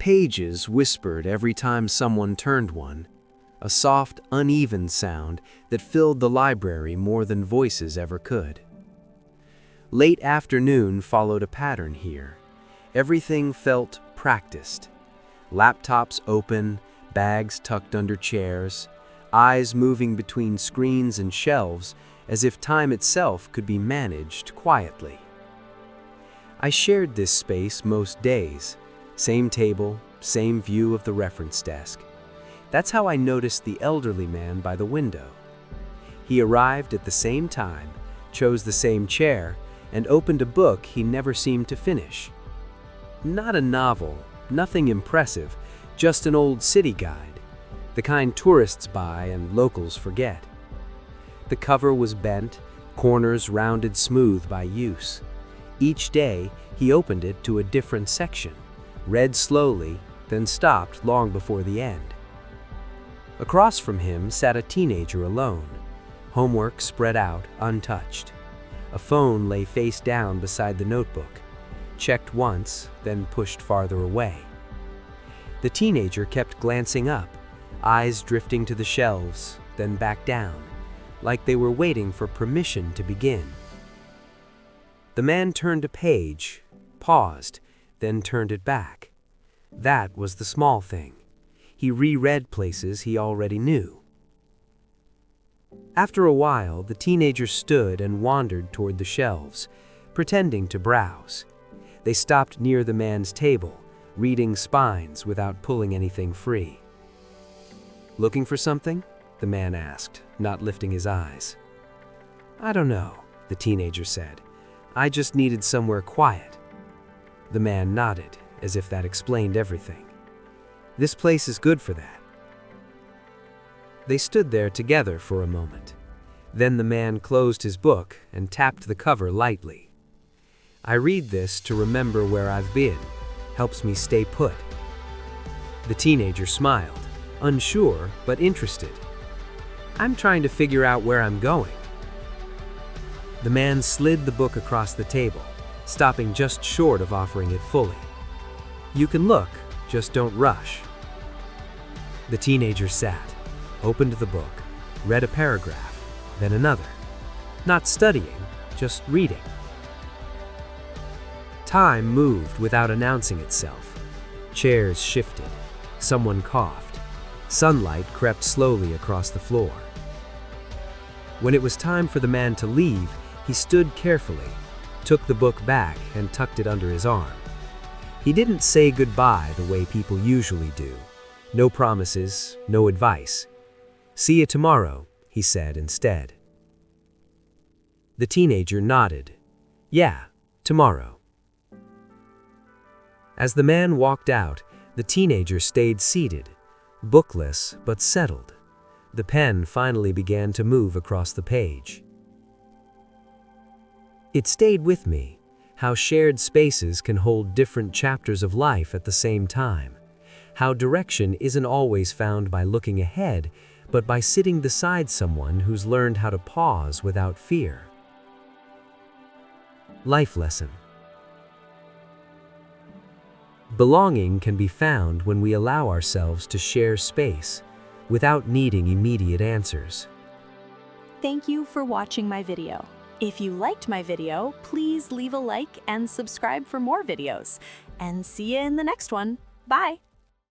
pages whispered every time someone turned one, a soft, uneven sound that filled the library more than voices ever could. Late afternoon followed a pattern here. Everything felt practiced. Laptops open, bags tucked under chairs, eyes moving between screens and shelves as if time itself could be managed quietly. I shared this space most days. Same table, same view of the reference desk. That's how I noticed the elderly man by the window. He arrived at the same time, chose the same chair, and opened a book he never seemed to finish. Not a novel, nothing impressive, just an old city guide, the kind tourists buy and locals forget. The cover was bent, corners rounded smooth by use. Each day, he opened it to a different section, read slowly, then stopped long before the end. Across from him sat a teenager alone, homework spread out, untouched. A phone lay face down beside the notebook, checked once, then pushed farther away. The teenager kept glancing up, eyes drifting to the shelves, then back down, like they were waiting for permission to begin. The man turned a page, paused, then turned it back. That was the small thing. He reread places he already knew. After a while, the teenager stood and wandered toward the shelves, pretending to browse. They stopped near the man's table, reading spines without pulling anything free. "Looking for something?" the man asked, not lifting his eyes. "I don't know," the teenager said. "I just needed somewhere quiet." The man nodded, as if that explained everything. "This place is good for that." They stood there together for a moment. Then the man closed his book and tapped the cover lightly. "I read this to remember where I've been. Helps me stay put." The teenager smiled, unsure but interested. "I'm trying to figure out where I'm going." The man slid the book across the table, stopping just short of offering it fully. "You can look, just don't rush." The teenager sat, opened the book, read a paragraph, then another. Not studying, just reading. Time moved without announcing itself. Chairs shifted. Someone coughed. Sunlight crept slowly across the floor. When it was time for the man to leave, he stood carefully, took the book back and tucked it under his arm. He didn't say goodbye the way people usually do. No promises, no advice. "See you tomorrow," he said instead. The teenager nodded. "Yeah, tomorrow." As the man walked out, the teenager stayed seated, bookless but settled. The pen finally began to move across the page. It stayed with me, how shared spaces can hold different chapters of life at the same time, how direction isn't always found by looking ahead, but by sitting beside someone who's learned how to pause without fear. Life lesson. Belonging can be found when we allow ourselves to share space without needing immediate answers. Thank you for watching my video. If you liked my video, please leave a like and subscribe for more videos. And see you in the next one. Bye!